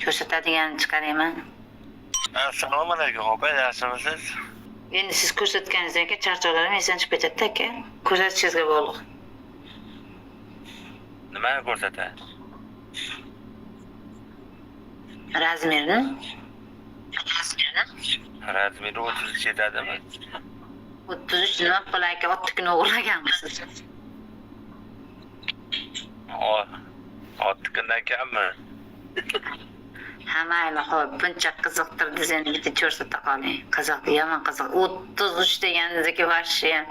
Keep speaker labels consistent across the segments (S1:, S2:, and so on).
S1: Ko'rsatadiganini chiqarayman.
S2: Assalomu alaykum opa, yaxshimisiz?
S1: Endi siz ko'rsatganingizdan keyin charchoqlarim esdan chiqib ketadi aka. Ko'rsatishingizga bog'liq.
S2: Nimani ko'rsatadi?
S1: Razmerni.
S2: Razmeri 33 yetadimi?
S1: 33 nima qilay aka, otnikini o'g'irlaganmisiz?
S2: Ottikundan kammi?
S1: Ha mayli, xo'p, buncha qiziqtirdingiz, endi bitta ko'rsata qoling. Qiziq, yomon qiziq. 33 deganingizdagi vashi ham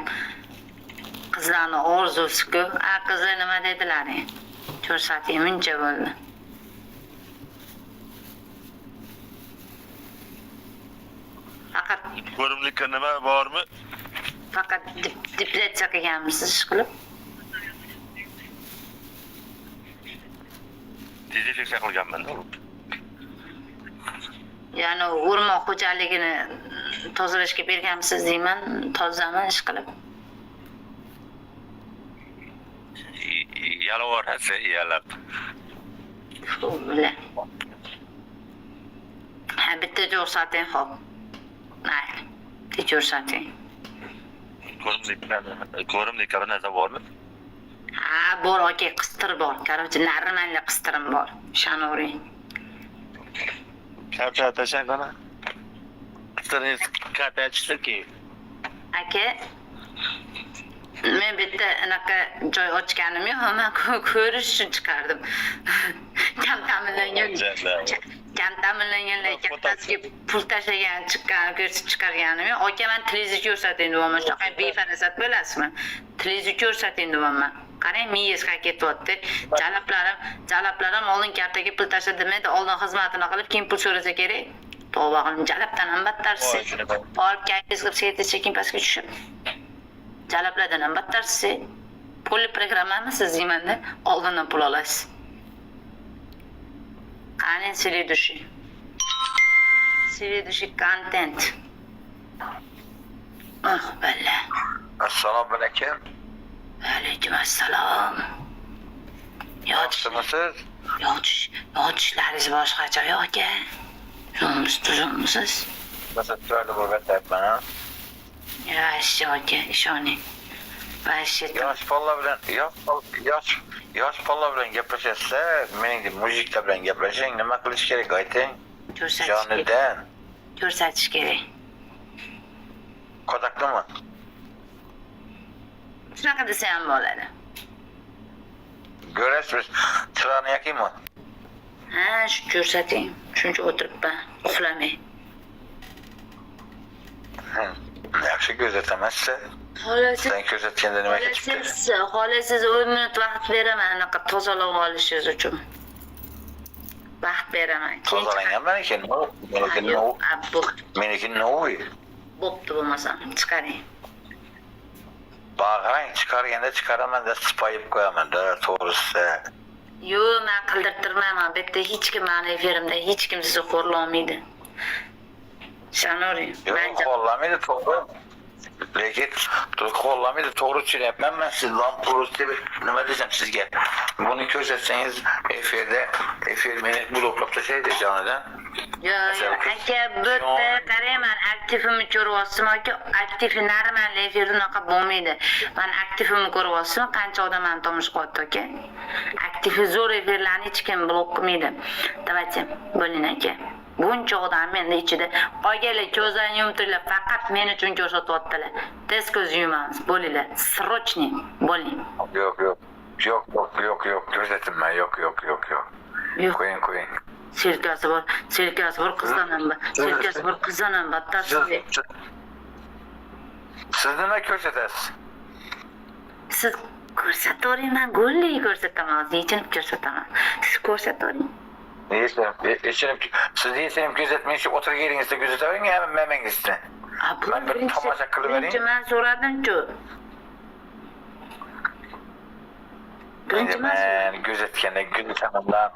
S1: qizlarni orzusi-ku. A qizlar nima dedilaring? Ko'rsating, muncha bo'ldi. Faqat
S2: Ko'rimlikka nima bormi?
S1: faqat depilatsiya qilganmisiz ish qilib?
S2: Dezinfeksiya qilganman-da.
S1: Ya'ni o'rmon xo'jaligini tozalashga berganmisiz deyman, tozami ish qilib?
S2: Yalavorasi, yalab.
S1: Bilan. Ha bitta ko'rsating, xo'p. Mayli, bitta ko'rsating.
S2: Ko'rimlikka bir narsa bormi?
S1: Ha, bor aka, qistir bor. Короче, narimanli qistirim bor. Shanori.
S2: Karta tashangana. Qistiringiz karta chiqdiki.
S1: Aka, men bitta anaqa joy ochganim yo'q, men ko'rish uchun chiqardim. Kam ta'minlanganlar kattasiga pul tashlagan chiqarganim yo'q. Aka, men tilizni ko'rsating demoqman. Shunaqa befarasat bo'lasizmi? Tilizni ko'rsating demoqman. Qarang, miyasiga ketyapti. Jalablarim oldin kartaga pul tashladi demadi, oldin xizmatini qilib, keyin pul so'rasa kerak. Tavba qilib, jalabdan ham battarsiz. Olib kayfingiz qilib sekin sekin pastga tushib. Jalablardan ham battarsiz. Pulli programmami siz deymanda, oldindan pul olasiz. Qani следующий. Следующий контент. Oh, balla.
S2: Assalomu alaykum.
S1: Alaykum assalom.
S2: Yaxshimisiz?
S1: Yotishlaringiz boshqacha aka. Tuzumsiz.
S2: Masatlarni bo'g'atyapman, ha?
S1: Yaxshi aka, ishoning.
S2: Yosh bolalar bilan gaplashasiz, mening mujiklar bilan gaplashing, nima qilish kerak ayting? Jonidan.
S1: Ko'rsatish kerak.
S2: Qo'daqlimi?
S1: Shunaqa desa ham bo'ladi.
S2: Ko'rasiz, chiroqni yakingmi?
S1: Ha, shu ko'rsating. Shuncha o'tiribman, uxlamay.
S2: Yaxshi ko'rsataman-siz. Sen ko'rsatganda nima kechibdi?
S1: Xolasiz 10 minut vaqt beraman anaqa tozalab olishingiz uchun. Vaqt beraman.
S2: Tozalangan meniki novoy.
S1: Bo'pti bo'lmasa, chiqaring.
S2: Bag'rang chiqarganda chiqaraman da sipayib qo'yaman-da, to'g'risi.
S1: Yo'q, men qildirtirmayman. Bu yerda hech kim meni efirimda hech kim sizni xo'rlamaydi. Shanori,
S2: men xo'rlamaydi, to'g'ri. Lekin qo'llamaydi, to'g'ri tushunyapman. Men sizdan prosta nima desam sizga. Buni ko'rsatsangiz efir meni bloklab tashlaydi jonidan.
S1: Yo'q, aka, bu yerda qarayman, aktivimni ko'ryapsizmi aka? Aktivi normal efir unaqa bo'lmaydi. Men aktivimni ko'ryapsizmi? Qancha odam meni tomosha qilyapti aka? Aktivi zo'r efirlarni hech kim blok qilmaydi. Давайте, bo'ling aka. Buncha odam menda ichida. Qolganlar ko'zlarini yumtirlar, faqat men uchun ko'rsatyaptilar. Tez ko'z yumamiz, bo'linglar. Срочный, bo'ling.
S2: Yo'q, ko'rsatilma, yo'q. Qo'ying.
S1: Serkasi bor qizdan ham battar.
S2: Siz nima ko'rsatasiz?
S1: Siz ko'rsatavering, men go'lli ko'rsataman, yechinib ko'rsataman. Siz ko'rsatavering.
S2: Sizni yechinib ko'rsatmaychi, o'tirgan yeringizda ko'rsatavering, hamma mamangizda. Men bir tomosha qilib bering.
S1: Men so'radim-ku.
S2: Men ko'rsatganda ko'rsataman.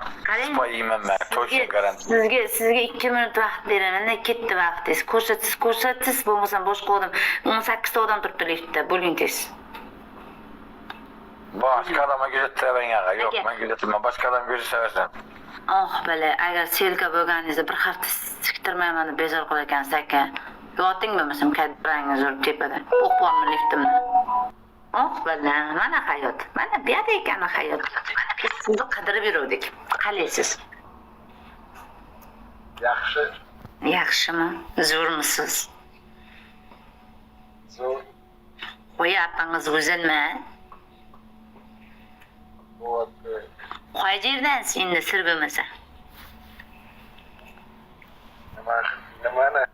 S2: Spoyman men, to'shib garantiya.
S1: Sizga 2 minut vaqt beraman, ketdi vaqtingiz. Ko'rsatsiz bo'lmasa boshqa odam 18 ta odam turibdi liftda, bo'ling tez.
S2: Boshqa odamga ko'rsatavering, yo'q, men ko'rsataman, boshqa odam ko'rsataversin.
S1: Oh bale, agar selka bo'lganingizda bir hafta siktirmayman deb bezor qilar ekansiz aka. Yoting bo'lmasam kadrangiz urib tepada. O'qibman liftimni. Oh bale, mana hayot. Mana bu yerda ekan hayot. Mana biz sizni qidirib yurdik. Qalaysiz?
S3: Yaxshi.
S1: Yaxshimi? Zo'rmisiz?
S3: Zo'r.
S1: Qo'yapingiz o'zilma.
S3: Bo'pti.
S1: Qayerdansiz endi sir bo'lmasa?
S3: Nimani?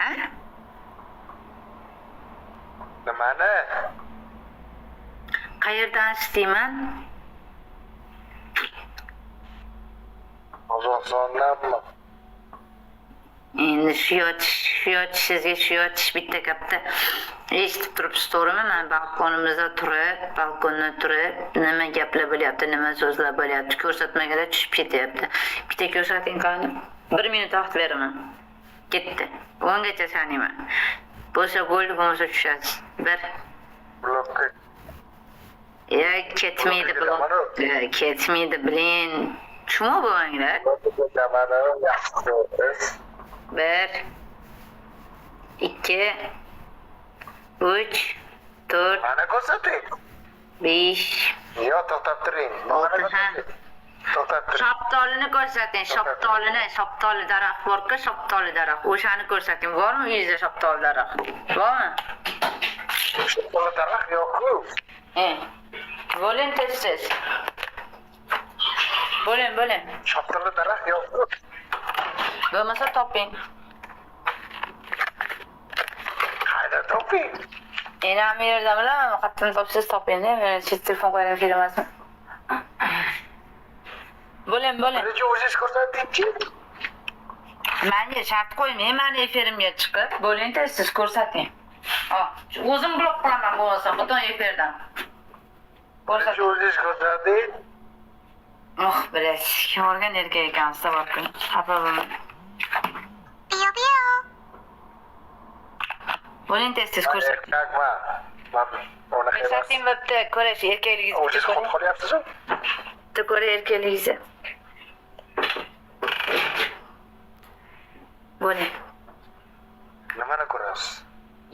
S1: Ha?
S3: Nimani?
S1: Qayerdansiz deyman?
S3: Qozog'istondanmi?
S1: Endi shu yotishingizga shu yotish bitta gapda eshitib turibsiz to'g'rimi? Men balkonimizda balkonda turib nima gaplar bo'lyapti, nima so'zlar bo'lyapti ko'rsatmaganda tushib ketyapti. Bitta ko'rsating qani. 1 minut vaqt beraman. Ketdi. 10 gacha sanayman. Bo'lsa bo'ldi, bo'lmasa tushasiz. Bir.
S3: Blokka.
S1: Ya ketmaydi blok. Ketmaydi bilin. Shuma bo'lmanglar.
S3: Kamera yaxshi.
S1: 1 2 3 4
S3: Mana ko'rsating.
S1: 5
S3: Yo, to'xtab turing. To'xtab turing.
S1: Shoptolini ko'rsating, shoptoli daraxt bor-ku, shoptoli daraxt. O'shani ko'rsating. Bormi uyingizda shoptoli daraxt? Bormi?
S3: Shoptoli daraxt yo'q-ku.
S1: Bo'ling tez. Bo'ling.
S3: Shoptoli daraxt yo'q-ku.
S1: Bo'lmasa toping.
S3: Qayda toping?
S1: Enam yerda bilaman, qattiq topsiz toping-da. Men chet telefon qo'ygan filmasmi? Bo'ling.
S3: Birinchi o'zingiz ko'rsating-chi.
S1: Menga shart qo'ymang, meni efirimga chiqib, bo'ling tez ko'rsating. O'zim blok qilaman bo'lmasa, butun efirdan.
S3: Birinchi o'zingiz ko'rsating.
S1: Bilasiz, kim olgan erkak ekansiz, tabakkul. Xafa bo'lmang. Bo'ling tez ko'rsating.
S3: Erkakman. Ona
S1: Ko'rsating bitta ko'rish erkakligingizni.
S3: O'zingiz qolib qolyapsiz-ku?
S1: Bitta ko'ra erkakligingizni. Bo'ling.
S3: Nimani ko'rasiz?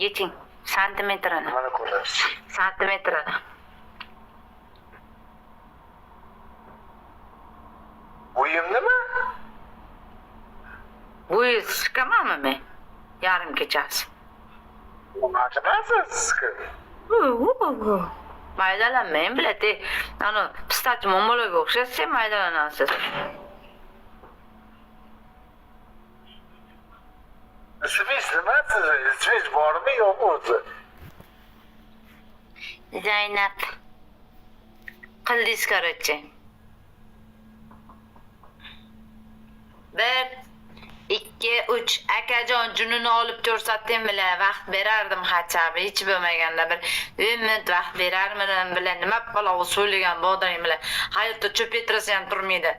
S1: Yeching santimetrini.
S3: Nimani ko'rasiz?
S1: Santimetrini.
S3: Bo'yim nima?
S1: Bo'yingiz chiqamanmi men? Yarim kechasi.
S3: Maqsadasiz-ku.
S1: Maydalanmang biladi. Ana pistachi momologa o'xshasa maydalanasiz.
S3: Ismingiz nima siz? Ismingiz bormi yo'qmi o'zi?
S1: Zaynab. Qildingiz qarchi. 1 2 3 akajon junini olib ko'rsating bilan vaqt berardim hachabi hech bo'lmaganda bir 1 minut vaqt berarmidim bilan nima palov so'ylagan bodring bilan hayotda cho'p etirasa ham turmaydi.